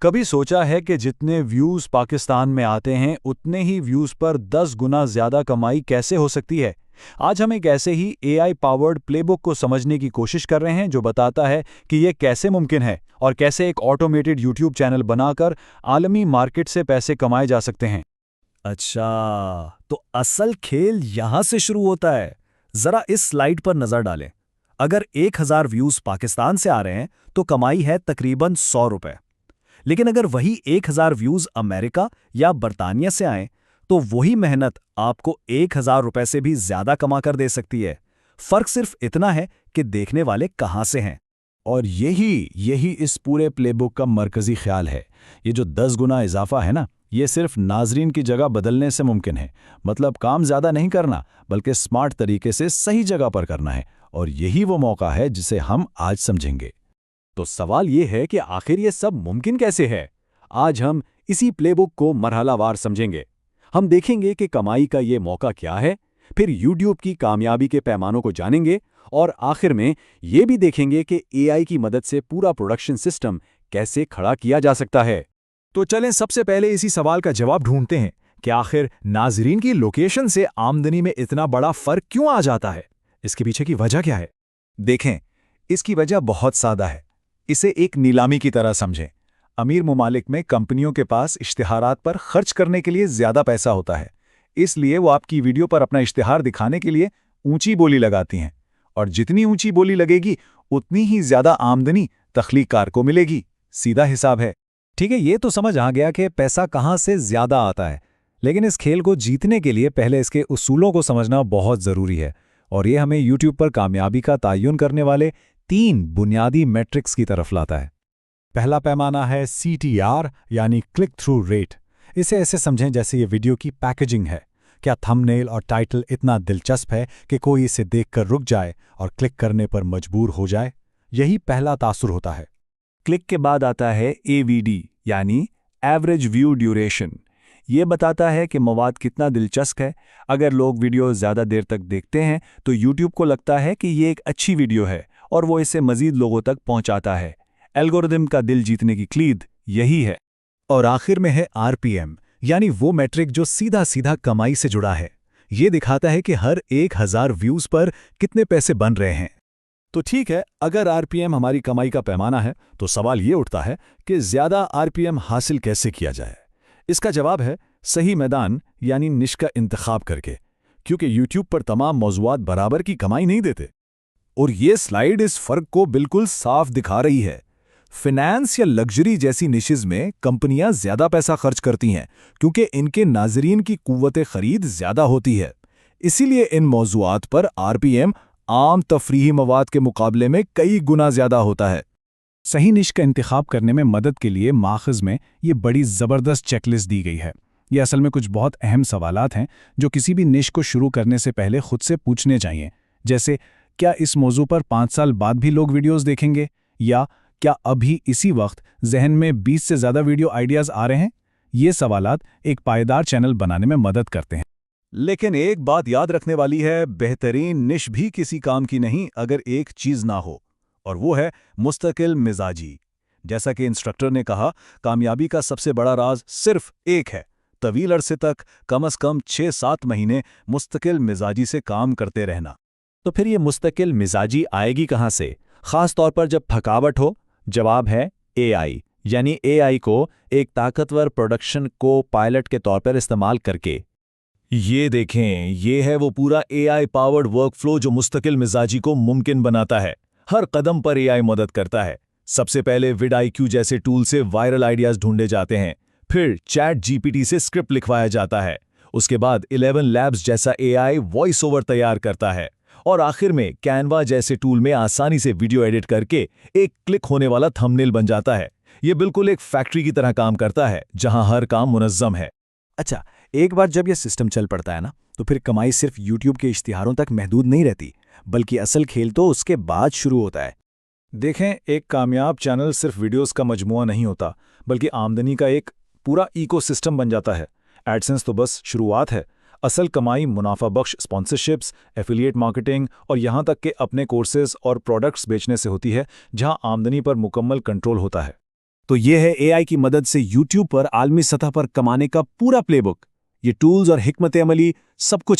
कभी सोचा है कि जितने व्यूज़ पाकिस्तान में आते हैं उतने ही व्यूज़ पर 10 गुना ज़्यादा कमाई कैसे हो सकती है? आज हम एक ऐसे ही एआई पावर्ड प्लेबुक को समझने की कोशिश कर रहे हैं जो बताता है कि ये कैसे मुमकिन है और कैसे एक ऑटोमेटेड यूट्यूब चैनल बनाकर आलमी मार्केट से पैसे कमाए जा सकते हैं। अच्छा, तो असल खेल यहां से शुरू होता है। जरा इस स्लाइड पर नजर डालें। अगर 1000 व्यूज पाकिस्तान से आ रहे हैं तो कमाई है तकरीबन 100 रुपए। लेकिन अगर वही 1000 व्यूज अमेरिका या बरतानिया से आए तो वही मेहनत आपको 1000 रुपए से भी ज्यादा कमा कर दे सकती है। फर्क सिर्फ इतना है कि देखने वाले कहां से हैं। और यही इस पूरे प्लेबुक का मरकजी ख्याल है। ये जो 10 गुना इजाफा है ना, ये सिर्फ नाजरीन की जगह बदलने से मुमकिन है। मतलब काम ज़्यादा नहीं करना, बल्कि स्मार्ट तरीके से सही जगह पर करना है। और यही वो मौका है जिसे हम आज समझेंगे। तो सवाल ये है कि आखिर ये सब मुमकिन कैसे है? आज हम इसी प्लेबुक को मरहलावार समझेंगे। हम देखेंगे कि कमाई का ये मौका क्या है, फिर यूट्यूब की कामयाबी के पैमानों को जानेंगे और आखिर में ये भी देखेंगे कि एआई की मदद से पूरा प्रोडक्शन सिस्टम कैसे खड़ा किया जा सकता है। तो चलें सबसे पहले इसी सवाल का जवाब ढूंढते हैं कि आखिर नाजरीन की लोकेशन से आमदनी में इतना बड़ा फर्क क्यों आ जाता है? इसके पीछे की वजह क्या है? देखें, इसकी वजह बहुत सादा है। इसे एक नीलामी की तरह समझें। अमीर ममालिक में कंपनियों के पास इश्तिहारात पर खर्च करने के लिए ज्यादा पैसा होता है, इसलिए वो आपकी वीडियो पर अपना इश्तिहार दिखाने के लिए ऊंची बोली लगाती हैं। और जितनी ऊंची बोली लगेगी उतनी ही ज्यादा आमदनी तख्लीककार को मिलेगी। सीधा हिसाब है। ठीक है, ये तो समझ आ गया कि पैसा कहां से ज्यादा आता है। लेकिन इस खेल को जीतने के लिए पहले इसके उसूलों को समझना बहुत जरूरी है। और ये हमें यूट्यूब पर कामयाबी का तयन करने वाले 3 बुनियादी मैट्रिक्स की तरफ लाता है। पहला पैमाना है CTR यानी क्लिक थ्रू रेट। इसे ऐसे समझें जैसे ये वीडियो की पैकेजिंग है। क्या थंबनेल और टाइटल इतना दिलचस्प है कि कोई इसे देखकर रुक जाए और क्लिक करने पर मजबूर हो जाए? यही पहला तासुर होता है। क्लिक के बाद आता है AVD यानी एवरेज व्यू ड्यूरेशन। ये बताता है कि मवाद कितना दिलचस्प है। अगर लोग वीडियो ज़्यादा देर तक देखते हैं तो यूट्यूब को लगता है कि ये एक अच्छी वीडियो है और वो इसे मज़ीद लोगों तक पहुंचाता है। एल्गोरिदम का दिल जीतने की क्लीद यही है। और आखिर में है RPM यानी वो मैट्रिक जो सीधा सीधा कमाई से जुड़ा है। ये दिखाता है कि हर 1000 व्यूज पर कितने पैसे बन रहे हैं। तो ठीक है, अगर RPM हमारी कमाई का पैमाना है तो सवाल ये उठता है कि ज्यादा RPM हासिल कैसे किया जाए। इसका जवाब है सही मैदान यानी निश का इंतखाब करके, क्योंकि यूट्यूब पर तमाम मौज़ूआत बराबर की कमाई नहीं देते। और ये स्लाइड इस फर्क को बिल्कुल साफ दिखा रही है। फिनेंस या लग्जरी जैसी निशेज में कंपनियां ज्यादा पैसा खर्च करती हैं क्योंकि इनके नाजरीन की कुव्वत खरीद ज्यादा होती है। इसीलिए इन मौज़ूआत पर RPM आम तफरीही मवाद के मुकाबले में कई गुना ज्यादा होता है। सही निश का इंतखाब करने में मदद के लिए माखज़ में ये बड़ी ज़बरदस्त चेकलिस्ट दी गई है। ये असल में कुछ बहुत अहम सवालात हैं जो किसी भी निश को शुरू करने से पहले खुद से पूछने चाहिए। जैसे, क्या इस मौजू पर 5 साल बाद भी लोग वीडियोस देखेंगे? या क्या अभी इसी वक्त जहन में 20 से ज़्यादा वीडियो आइडियाज़ आ रहे हैं? ये सवालात एक पायदार चैनल बनाने में मदद करते हैं। लेकिन एक बात याद रखने वाली है, बेहतरीन निश भी किसी काम की नहीं अगर एक चीज़ ना हो, और वो है मुस्तकिल मिजाजी। जैसा कि इंस्ट्रक्टर ने कहा, कामयाबी का सबसे बड़ा राज सिर्फ एक है, तवील अरसे तक कम से कम 6-7 महीने मुस्तकिल मिजाजी से काम करते रहना। तो फिर ये मुस्तकिल मिजाजी आएगी कहाँ से, ख़ास तौर पर जब थकावट हो? जवाब है AI यानी AI को एक ताकतवर प्रोडक्शन को पायलट के तौर पर इस्तेमाल करके। ये देखें, ये है वो पूरा AI पावर्ड वर्कफ्लो जो मुस्तकिल मिजाजी को मुमकिन बनाता है। हर कदम पर AI मदद करता है। सबसे पहले vidIQ जैसे टूल से वायरल आइडियाज ढूंढे जाते हैं, फिर ChatGPT से स्क्रिप्ट लिखवाया जाता है, उसके बाद 11 Labs जैसा AI वॉइस ओवर तैयार करता है, और आखिर में कैनवा जैसे टूल में आसानी से वीडियो एडिट करके एक क्लिक होने वाला थंबनेल बन जाता है। ये बिल्कुल एक फैक्ट्री की तरह काम करता है जहां हर काम मुनज़्ज़म है। अच्छा, एक बार जब यह सिस्टम चल पड़ता है ना, तो फिर कमाई सिर्फ यूट्यूब के इश्तिहारों तक महदूद नहीं रहती, बल्कि असल खेल तो उसके बाद शुरू होता है। देखें, एक कामयाब चैनल सिर्फ वीडियोस का मजमुआ नहीं होता, बल्कि आमदनी का एक पूरा इकोसिस्टम बन जाता है। एडसेंस तो बस शुरुआत है। असल कमाई मुनाफा बख्श स्पॉन्सरशिप्स, एफिलिएट मार्केटिंग और यहाँ तक कि अपने कोर्सेज और प्रोडक्ट्स बेचने से होती है, जहाँ आमदनी पर मुकम्मल कंट्रोल होता है। तो ये है एआई की मदद से यूट्यूब पर आलमी सतह पर कमाने का पूरा प्लेबुक। ये टूल्स और हिकमत अमली सब कुछ